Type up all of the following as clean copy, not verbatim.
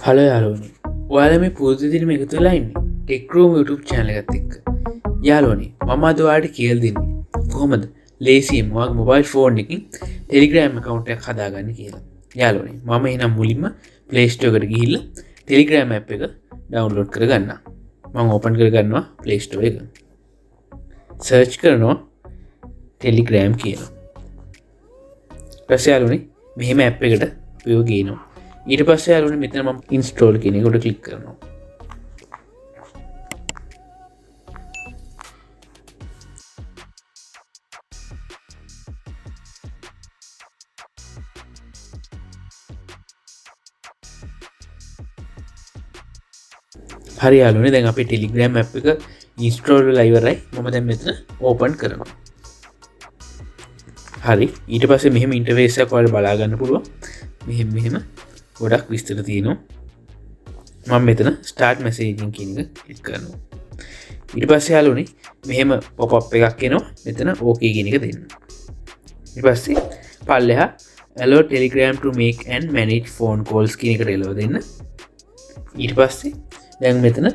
Hello යාළුවනි. ඔයාලා මේ පුරුදු විදිහටම එකතු වෙලා ඉන්නේ ටෙක්රූම් YouTube channel එකත් එක්ක. යාළුවනි, මම අද ඔයාලට කියලා දෙන්නේ කොහොමද ලේසියෙන් ඔයාගේ mobile phone එකකින් Telegram account එකක් හදාගන්නේ කියලා. යාළුවනි, මම එහෙනම් මුලින්ම Play Store එකට ගිහිල්ලා Telegram app එක download කරගන්නවා. මම open කරගන්නවා Play Store එක. search කරනවා Telegram කියලා. ඊපස්සේ යාළුවනි මෙහෙම app එකට අපිව ගේනවා. ඊට පස්සේ යාළුවනේ මෙතන මම install කියන එකට ක්ලික් කරනවා. හරි යාළුවනේ, දැන් අපේ Telegram app එක install වෙලා ඉවරයි. මම දැන් මෙතන open කරනවා. හරි, ඊට පස්සේ මෙහෙම interface එකක් ඔයාලා බලා ගන්න පුළුවන්. මෙහෙම ගොඩක් විස්තර තියෙනවා. මම මෙතන start messaging කියන එක ක්ලික් කරනවා. ඊට පස්සේ යාළුවනේ මෙහෙම pop up එකක් එනවා. මෙතන okay කියන එක දෙන්න. ඊට පස්සේ පල්ලෙහා allow Telegram to make and manage phone calls කියන එකට එලව දෙන්න. ඊට පස්සේ දැන් මෙතන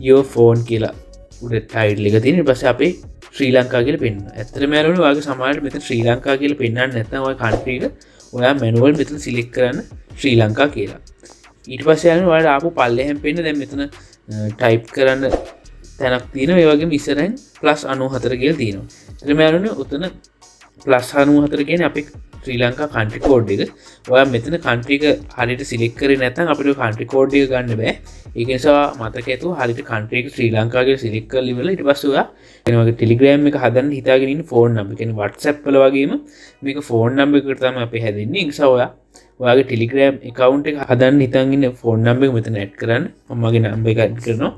your phone කියලා උඩ title එක තියෙන. ඊට පස්සේ අපේ ශ්‍රී ලංකා කියලා පෙන්නනවා. ඇත්තටම යාළුවනේ ඔයාගේ සමහරවිට මෙතන ශ්‍රී ලංකා කියලා පෙන්නන්නේ නැත්නම් ඔය country එක ඔයා manual මෙතන select කරන්න ශ්‍රී ලංකා කියලා. ඊට පස්සේ යනවා ඔයාලට ආපු පල්ලෙහෙන් පෙන්න දැන් මෙතන type කරන්න තැනක් තියෙනවා. ඒ වගේම ඉස්සරහින් +94 කියලා තියෙනවා. එතන යාළුවනේ උතන +94 කියන්නේ අපේ ශ්‍රී ලංකා country code එක. ඔයා මෙතන country එක හරියට select කරේ නැත්නම් අපිට country code එක ගන්න බෑ. ඒක නිසා මතක ඇතුව හරියට country එක ශ්‍රී ලංකා කියලා select කරලා ඉවරලා ඊට පස්සේ ඔයා එන වගේ Telegram එක හදන්න හිතාගෙන ඉන්න phone number. කියන්නේ WhatsApp වල වගේම මේක phone number එකකට තමයි අපි හැදෙන්නේ. ඒ නිසා ඔයාගේ Telegram account එක හදන්න හිතන් ඉන්න phone number එක මෙතන add කරන්න. මම මගේ number එක add කරනවා.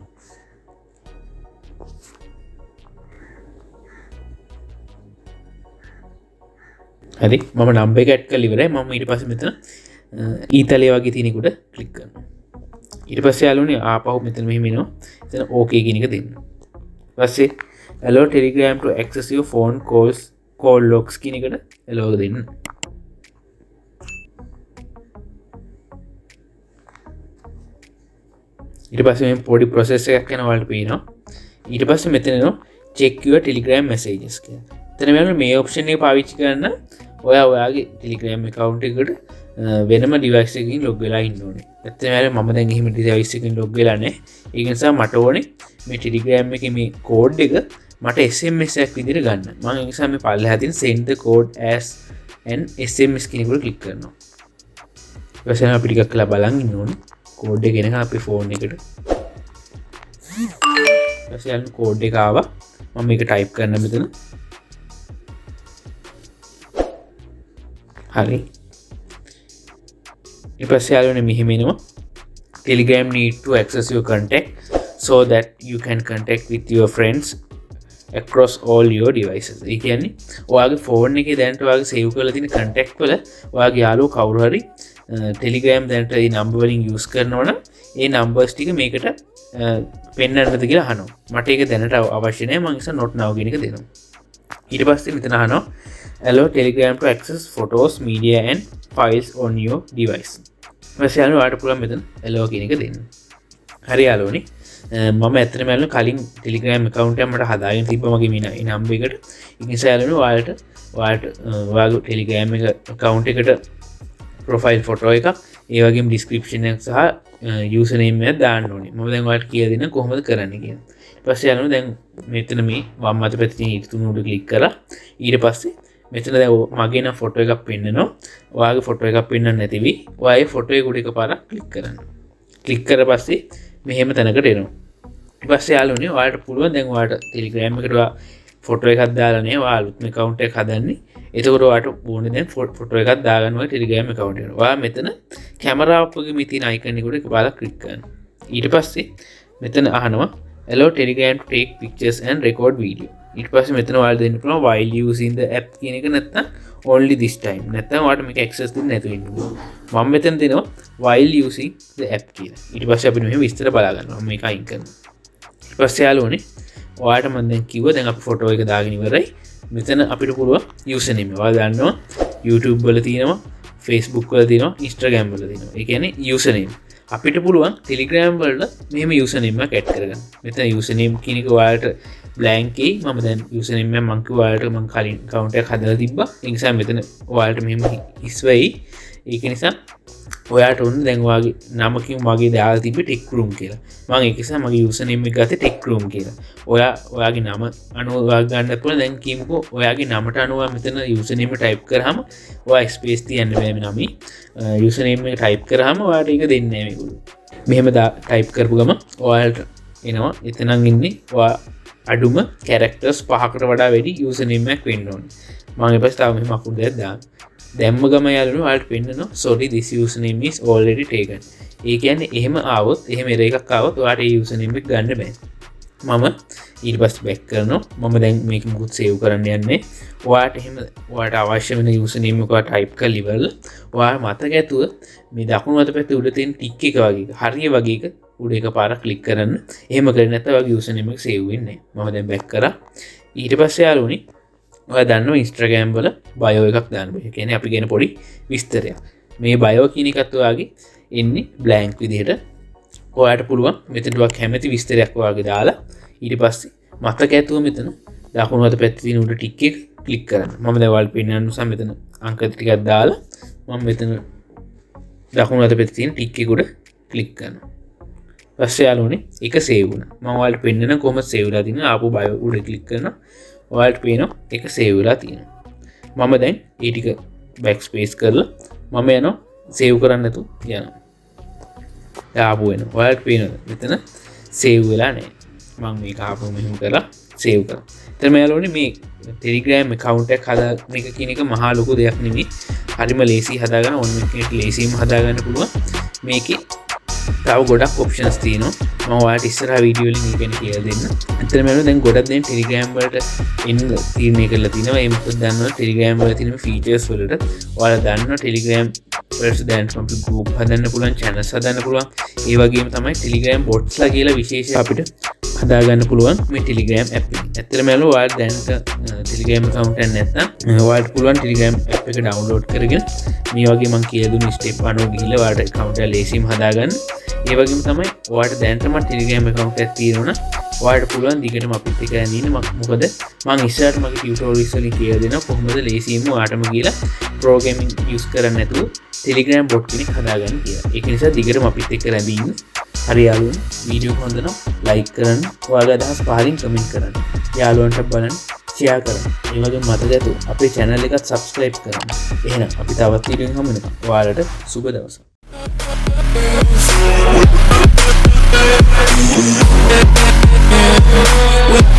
හරි, මම number එක add කරලා ඉවරයි. මම ඊට පස්සේ මෙතන ඊතලයේ වගේ තියෙන එකට click කරනවා. ඊට පස්සේ යාළුවනේ ආපහු මෙතන මෙහෙම එනවා. එතන okay කියන එක දෙන්න. ඊට පස්සේ allow Telegram to access your phone calls call logs කියන එකට allow දෙන්න. ඊට පස්සේ මේ පොඩි process එකක් යනවා ඔයාලට පේනවා. ඊට පස්සේ මෙතන එනවා check your Telegram messages කියලා. එතන මේ option එක පාවිච්චි කරන්න ඔයාගේ Telegram account එකට වෙනම device එකකින් log වෙලා ඉන්න ඕනේ. ඇත්තටම මම දැන් එහෙම device එකකින් log වෙලා නැහැ. ඒක නිසා මට ඕනේ මේ Telegram එකේ මේ code එක මට SMS එකක් විදිහට ගන්න. මම ඒ නිසා මේ පල්ලෙහා තියෙන send the code as an SMS කියන එකට click කරනවා. ඊට පස්සේ අපි ටිකක් කළා බලන් ඉන්න ඕනේ. code එක එනකන් අපේ phone එකට. ඊට පස්සේ යන code එක ආවා. මම මේක type කරන්න මෙතන. හරි. ඊට පස්සේ යාළුවනේ මෙහෙම එනවා Telegram need to access your contact so that you can contact with your friends across all your devices. ඒ කියන්නේ ඔයාගේ phone එකේ දැනට ඔයාගේ save කරලා තියෙන contact වල ඔයාගේ යාළුවෝ කවුරු හරි Telegram දැනට මේ number වලින් use කරනවා නම් ඒ numbers ටික මේකට පෙන්වන්නද කියලා අහනවා. මට ඒක දැනට අවශ්‍ය නැහැ. මම ඉතින් not now කියන එක දෙනවා. ඊට පස්සේ මෙතන අහනවා allow Telegram to access photos, media and files on your device. ඊපස්සේ යාළුවෝ ඔයාලට පුළුවන් මෙතන allow කියන එක දෙන්න. හරි යාළුවනේ, මම ඇත්තටම යාළුවෝ කලින් Telegram account එක මට හදාගෙන තිබ්බා මගේ මේ number එකට. ඒ නිසා යාළුවනේ ඔයාගේ Telegram account එකට profile photo එකක්, ඒ වගේම description එක සහ username එක දාන්න ඕනේ. මම දැන් ඔයාලට කියලා දෙන්න කොහොමද කරන්නේ කියලා. ඊට පස්සේ යාළුවනේ දැන් මෙතන මේ වම් අත පැත්තේ තියෙන ඊට තුන උඩ click කරලා ඊට පස්සේ මෙතන දැන් මගේ නම් ෆොටෝ එකක් පෙන්නනවා. ඔයාගේ ෆොටෝ එකක් පෙන්වන්න නැතිවි. ඔයාගේ ෆොටෝ එක උඩ එකපාරක් ක්ලික් කරන්න. ක්ලික් කරලා පස්සේ මෙහෙම තැනකට එනවා. ඊට පස්සේ යාළුවනේ ඔයාලට පුළුවන් දැන් ඔයාලට Telegram එකට ඔයා ෆොටෝ එකක් දාලා නේ ඔයා අලුත්ම account එකක් හදන්නේ. එතකොට ඔයාලට ඕනේ දැන් ෆොටෝ එකක් දාගන්න ඔය Telegram account එකට. ඔයා මෙතන කැමරාව වගේ මේ තියෙන icon එකට එකපාරක් ක්ලික් කරන්න. ඊට පස්සේ මෙතන අහනවා allow Telegram to take pictures and record video. ඊට පස්සේ මෙතන ඔයාලට දෙන්න පුළුවන් while using the app කියන එක නැත්නම් only this time. නැත්නම් ඔයාලට මේක access දෙන්න නැතුව ඉන්න පුළුවන්. මම මෙතන දෙනවා while using the app කියලා. ඊට පස්සේ අපිට මෙහෙම විස්තර බලා ගන්නවා. මේක අයින් කරනවා. ඊට පස්සේ යාළුවනේ ඔයාලට මම දැන් කිව්වා දැන් අපි ෆොටෝ එක දාගෙන ඉවරයි. මෙතන අපිට පුළුවන් username. ඔයාලා දන්නවා YouTube වල තියෙනවා, Facebook වල තියෙනවා, Instagram වල තියෙනවා. ඒ කියන්නේ username. අපිට පුළුවන් ටෙලිග්‍රෑම් වලට මෙහෙම යූසර්නේම් එකක් ඇඩ් කරගන්න. මෙතන යූසර්නේම් කියන එක ඔයාලට blank එකයි. මම දැන් යූසර්නේම් එක මං කිව්වා ඔයාලට මං කලින් account එකක් හදලා තිබ්බා. ඒ නිසා මෙතන ඔයාලට මෙහෙම හිස් වෙයි. ඒක නිසා ඔයාට ඔන්න දැන් ඔයාගේ නමකින් වගේ දාලා තිබ්බේ ටෙක් රූම් කියලා. මම ඒක නිසා මගේ යූසර්නේම් එක ගත්තේ ටෙක් රූම් කියලා. ඔයාගේ නම අනුව ඔයා ගන්න පුළුවන්. දැන් කියමුකෝ ඔයාගේ නමට අනුව මෙතන යූසර්නේම් එක ටයිප් කරාම ඔයා ස්පේස් තියන්න බෑ මේ නමේ. යූසර්නේම් එක ටයිප් කරාම ඔයාට ඒක දෙන්නේ නැහැ මේගොල්ලෝ. මෙහෙම ටයිප් කරපු ගම ඔයාලට එනවා එතනන් ඉන්නේ ඔයා අඩුම කැරක්ටර්ස් 5කට වඩා වැඩි යූසර්නේම් එකක් වෙන්න ඕනේ. මම ඊට පස්සේ තව මෙහෙම අකුරු දෙකක් දාන්න. දැම්ම ගම යාළුවෝ ඔයාලට පෙන්නනවා sorry this username is already taken. ඒ කියන්නේ එහෙම ආවොත් එහෙම error එකක් ආවොත් ඔයාට ඒ username එක ගන්න බෑ. මම ඊට පස්සේ back කරනවා. මම දැන් මේක මුකුත් save කරන්න යන්නේ. ඔයාට අවශ්‍ය වෙන username එක ඔයා type කරලා ඉවරලා ඔයා මතක ඇතුව මේ දකුණු අත පැත්තේ උඩ තියෙන tick එක වගේ හරිය වගේ එක උඩ එකපාරක් click කරන්න. එහෙම කරේ නැත්නම් ඔයාගේ username එක save වෙන්නේ නැහැ. මම දැන් back කරා. ඊට පස්සේ යාළුවනේ ඔය දන්න ඉන්ස්ට්‍රගෑම් වල බයෝ එකක් දාන්න බෑ. කියන්නේ අපි කියන පොඩි විස්තරයක්. මේ බයෝ කියන එකත් ඔයාගේ එන්නේ බ්ලැන්ක් විදිහට. ඔයාට පුළුවන් මෙතනට ඔයා කැමති විස්තරයක් ඔයාගේ දාලා ඊට පස්සේ මතක ඇතුව මෙතන දකුණු අත පැත්තේ තියෙන උඩ ටික් එක ක්ලික් කරන්න. මම දැන් ඔයාලට පෙන්නන්න නිසා මෙතන අංක ටිකක් දාලා මම මෙතන දකුණු අත පැත්තේ තියෙන ටික් එක උඩ ක්ලික් කරනවා. පස්සේ යාළුවනේ ඒක සේව් වුණා. මම ඔයාලට පෙන්නන කොහොමද සේව් වෙලා තියෙන්නේ. ආපහු බයෝ උඩ ක්ලික් කරනවා. ඔයාලට පේනවා ඒක සේව් වෙලා තියෙනවා. මම දැන් ඒ ටික බෑක් ස්පේස් කරලා මම යනවා සේව් කරන්න නැතුව යනවා. ආපහු එනවා. ඔයාලට පේනවද මෙතන සේව් වෙලා නැහැ. මම මේක ආපහු මෙහෙම කරලා සේව් කරා. එතන මෙයාලෝනේ මේ ටෙලිග්‍රෑම් account එකක් හදාගන්න එක කියන එක මහා ලොකු දෙයක් නෙමෙයි. හරිම ලේසි හදාගන්න ඕන කෙනෙක් ලේසියෙන්ම හදාගන්න පුළුවන්. මේකේ තව ගොඩක් ඔප්ෂන්ස් තියෙනවා. මම ඔයාලට ඉස්සරහා වීඩියෝ වලින් මේක ගැන කියලා දෙන්න. අතන මම දැන් ගොඩක් දැන් ටෙලිග්‍රෑම් වලට එන්න තීරණය කරලා තිනවා. ඒ මොකද දන්නවද ටෙලිග්‍රෑම් වල තියෙන ෆීචර්ස් වලට ඔයාලා දන්නවා ටෙලිග්‍රෑම් වලට දැන් කම්පියුටර් ගෲප් හදන්න පුළුවන්, channels හදන්න පුළුවන්. ඒ වගේම තමයි ටෙලිග්‍රෑම් බොට්ස්ලා කියලා විශේෂ අපිට හදාගන්න පුළුවන් මේ ටෙලිග්‍රෑම් app එක. ඇත්තටම යාළුවෝ ඔයාලා දැනට ටෙලිග්‍රෑම් account එකක් නැත්නම් ඔයාලට පුළුවන් ටෙලිග්‍රෑම් app එක download කරගෙන මේ වගේ මම කියලා දුන්න step අනුව ගිහිල්ලා ඔයාලට account එක ලේසියෙන් හදාගන්න. ඒ වගේම තමයි ඔයාලට දැනටම ටෙලිග්‍රෑම් account එකක් තියෙනවා නම් ඔයාලට පුළුවන් දිගටම අපිත් එක්ක යන්න ඉන්න. මොකද මම ඉස්සරහට මගේ ටියුටෝරියල්ස් වලින් කියලා දෙනවා කොහොමද ලේසියෙන්ම ඔයාටම ගිහලා programming use කරන්නේ නැතුව ටෙලිග්‍රෑම් bot කෙනෙක් හදාගන්න කියලා. ඒක නිසා දිගටම අපිත් එක්ක රැඳී ඉන්න. හරි යාළුවෝ වීඩියෝ හොඳ නම් like කරන්න, ඔයාගේ අදහස් පහලින් comment කරන්න. යාළුවන්ට බලන්න share කරන්න. ඒ වගේම මතක ඇතුව අපේ channel එකත් subscribe කරන්න. එහෙනම් අපි තවත් වීඩියෝ එකකින් හමු වෙනවා. ඔයාලට සුබ දවසක්. We'll be right back.